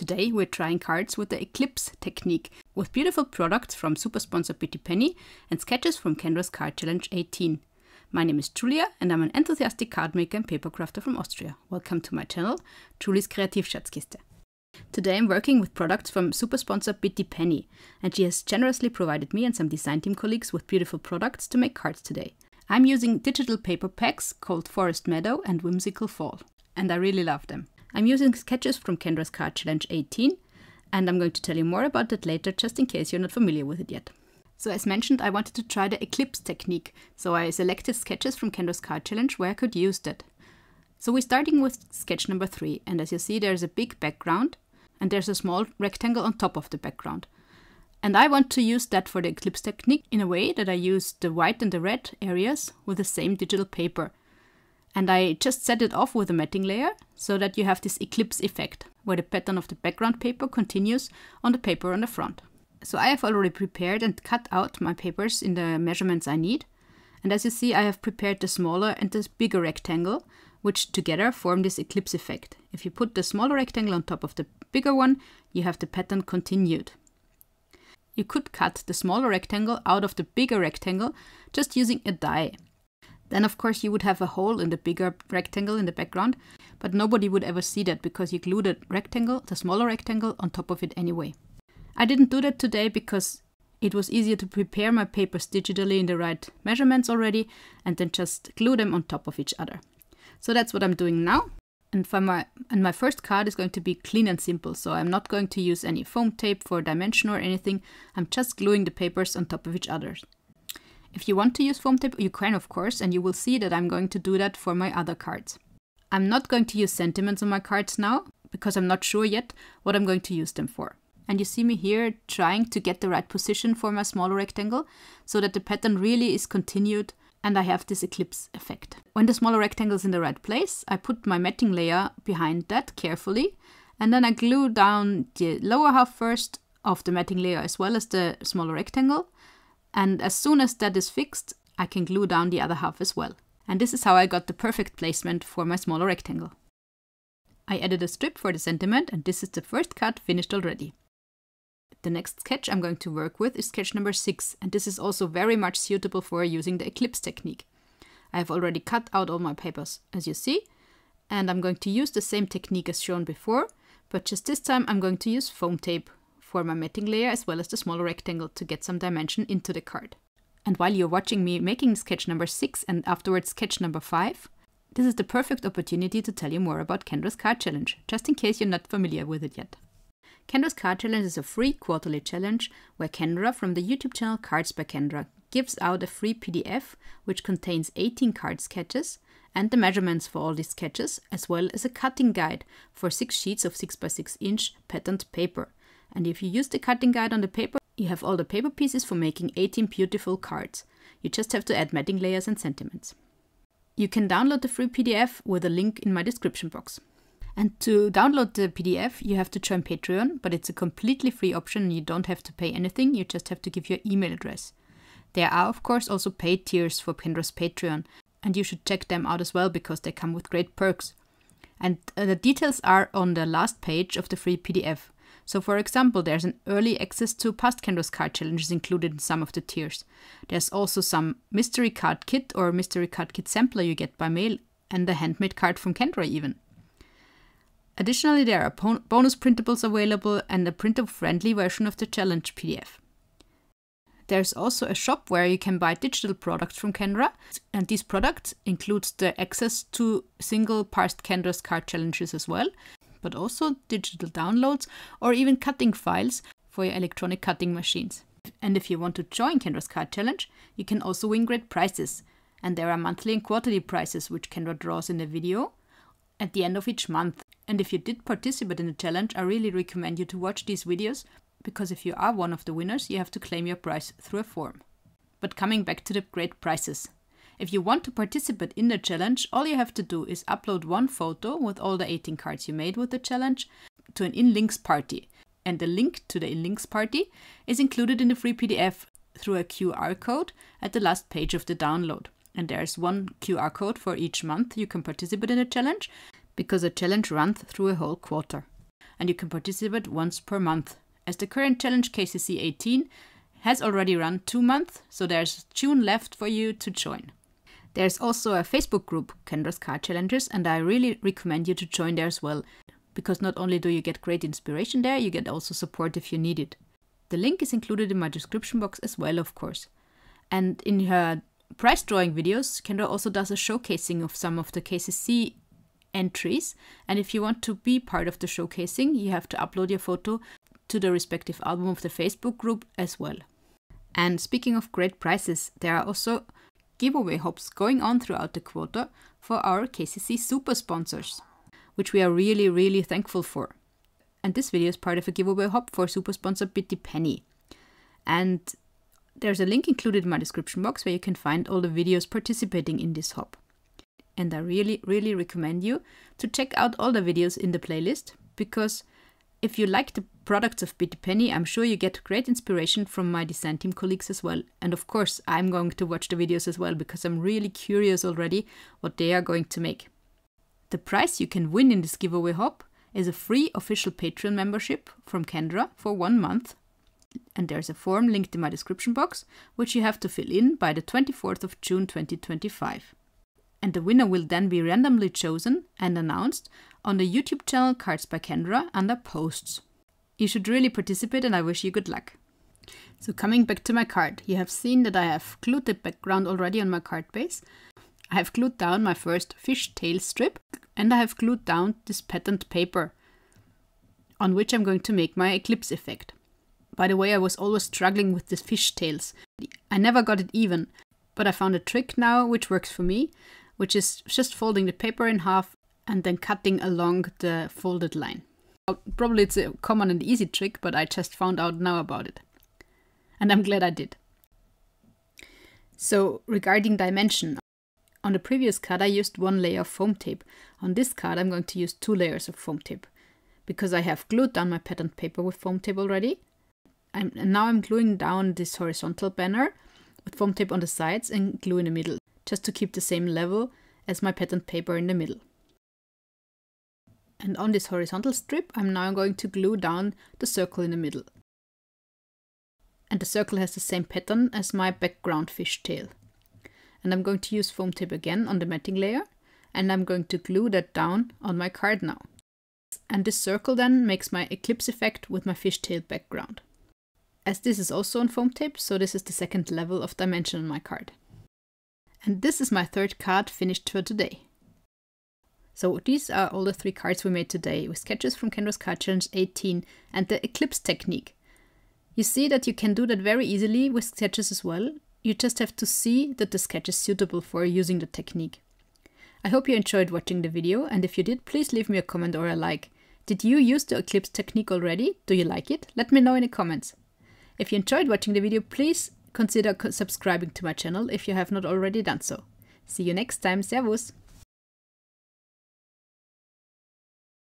Today we're trying cards with the Eclipse technique, with beautiful products from super sponsor Pretty Penny and sketches from Kendra's Card Challenge 18. My name is Julia and I'm an enthusiastic card maker and paper crafter from Austria. Welcome to my channel, Julie's Kreativschatzkiste. Today I'm working with products from super sponsor Pretty Penny, and she has generously provided me and some design team colleagues with beautiful products to make cards today. I'm using digital paper packs called Forest Meadow and Whimsical Fall, and I really love them. I'm using sketches from Kendra's Card Challenge 18, and I'm going to tell you more about that later, just in case you're not familiar with it yet. So as mentioned, I wanted to try the Eclipse technique, so I selected sketches from Kendra's Card Challenge where I could use that. So we're starting with sketch number 3, and as you see there's a big background, and there's a small rectangle on top of the background. And I want to use that for the Eclipse technique in a way that I use the white and the red areas with the same digital paper. And I just set it off with a matting layer so that you have this eclipse effect, where the pattern of the background paper continues on the paper on the front. So I have already prepared and cut out my papers in the measurements I need. And as you see, I have prepared the smaller and the bigger rectangle, which together form this eclipse effect. If you put the smaller rectangle on top of the bigger one, you have the pattern continued. You could cut the smaller rectangle out of the bigger rectangle just using a die. Then of course you would have a hole in the bigger rectangle in the background, but nobody would ever see that because you glue the rectangle, the smaller rectangle, on top of it anyway. I didn't do that today because it was easier to prepare my papers digitally in the right measurements already and then just glue them on top of each other. So that's what I'm doing now. And my first card is going to be clean and simple, so I'm not going to use any foam tape for dimension or anything. I'm just gluing the papers on top of each other. If you want to use foam tape, you can of course, and you will see that I'm going to do that for my other cards. I'm not going to use sentiments on my cards now, because I'm not sure yet what I'm going to use them for. And you see me here trying to get the right position for my smaller rectangle, so that the pattern really is continued and I have this eclipse effect. When the smaller rectangle is in the right place, I put my matting layer behind that carefully, and then I glue down the lower half first of the matting layer as well as the smaller rectangle. And as soon as that is fixed, I can glue down the other half as well. And this is how I got the perfect placement for my smaller rectangle. I added a strip for the sentiment, and this is the first card finished already. The next sketch I'm going to work with is sketch number 6, and this is also very much suitable for using the Eclipse technique. I have already cut out all my papers, as you see, and I'm going to use the same technique as shown before, but just this time I'm going to use foam tape for my matting layer as well as the smaller rectangle to get some dimension into the card. And while you're watching me making sketch number 6 and afterwards sketch number 5, this is the perfect opportunity to tell you more about Kendra's Card Challenge, just in case you're not familiar with it yet. Kendra's Card Challenge is a free quarterly challenge where Kendra from the YouTube channel Cards by Kendra gives out a free PDF which contains 18 card sketches and the measurements for all these sketches, as well as a cutting guide for 6 sheets of 6x6 inch patterned paper. And if you use the cutting guide on the paper, you have all the paper pieces for making 18 beautiful cards. You just have to add matting layers and sentiments. You can download the free PDF with a link in my description box. And to download the PDF, you have to join Patreon, but it's a completely free option and you don't have to pay anything, you just have to give your email address. There are of course also paid tiers for Kendra's Patreon, and you should check them out as well because they come with great perks. And the details are on the last page of the free PDF. So for example, there's an early access to past Kendra's Card Challenges included in some of the tiers. There's also some mystery card kit or mystery card kit sampler you get by mail, and a handmade card from Kendra even. Additionally, there are bonus printables available and a printer-friendly version of the challenge PDF. There's also a shop where you can buy digital products from Kendra, and these products include the access to single past Kendra's Card Challenges as well, but also digital downloads or even cutting files for your electronic cutting machines. And if you want to join Kendra's Card Challenge, you can also win great prizes. And there are monthly and quarterly prizes which Kendra draws in the video at the end of each month. And if you did participate in the challenge, I really recommend you to watch these videos, because if you are one of the winners, you have to claim your prize through a form. But coming back to the great prizes. If you want to participate in the challenge, all you have to do is upload one photo with all the 18 cards you made with the challenge to an InLinkz party. And the link to the InLinkz party is included in the free PDF through a QR code at the last page of the download. And there's one QR code for each month you can participate in the challenge, because the challenge runs through a whole quarter. and you can participate once per month. As the current challenge KCC 18 has already run 2 months, so there's June left for you to join. There's also a Facebook group, Kendra's Card Challenges, and I really recommend you to join there as well, because not only do you get great inspiration there, you get also support if you need it. The link is included in my description box as well, of course. And in her prize drawing videos, Kendra also does a showcasing of some of the KCC entries, and if you want to be part of the showcasing, you have to upload your photo to the respective album of the Facebook group as well. And speaking of great prizes, there are also giveaway hops going on throughout the quarter for our KCC super sponsors, which we are really thankful for. And this video is part of a giveaway hop for super sponsor Bitty Penny. And there's a link included in my description box where you can find all the videos participating in this hop. And I really recommend you to check out all the videos in the playlist, because if you like the products of Bitty Penny, I'm sure you get great inspiration from my design team colleagues as well. And of course, I'm going to watch the videos as well, because I'm really curious already what they are going to make. The prize you can win in this giveaway hop is a free official Patreon membership from Kendra for 1 month. And there's a form linked in my description box, which you have to fill in by the 24th of June 2025. And the winner will then be randomly chosen and announced on the YouTube channel Cards by Kendra under Posts. You should really participate, and I wish you good luck. So coming back to my card, you have seen that I have glued the background already on my card base. I have glued down my first fishtail strip, and I have glued down this patterned paper on which I'm going to make my Eclipse effect. By the way, I was always struggling with these fishtails. I never got it even, but I found a trick now which works for me, which is just folding the paper in half and then cutting along the folded line. Probably it's a common and easy trick, but I just found out now about it. And I'm glad I did. So regarding dimension, on the previous card I used 1 layer of foam tape. On this card I'm going to use 2 layers of foam tape, because I have glued down my patterned paper with foam tape already. And now I'm gluing down this horizontal banner with foam tape on the sides and glue in the middle, just to keep the same level as my patterned paper in the middle. And on this horizontal strip I'm now going to glue down the circle in the middle. And the circle has the same pattern as my background fishtail. And I'm going to use foam tape again on the matting layer, and I'm going to glue that down on my card now. And this circle then makes my eclipse effect with my fishtail background. As this is also on foam tape, so this is the second level of dimension on my card. And this is my 3rd card finished for today. So these are all the 3 cards we made today, with sketches from Kendra's Card Challenge 18 and the Eclipse technique. You see that you can do that very easily with sketches as well. You just have to see that the sketch is suitable for using the technique. I hope you enjoyed watching the video, and if you did, please leave me a comment or a like. Did you use the Eclipse technique already? Do you like it? Let me know in the comments. If you enjoyed watching the video, please consider subscribing to my channel if you have not already done so. See you next time. Servus!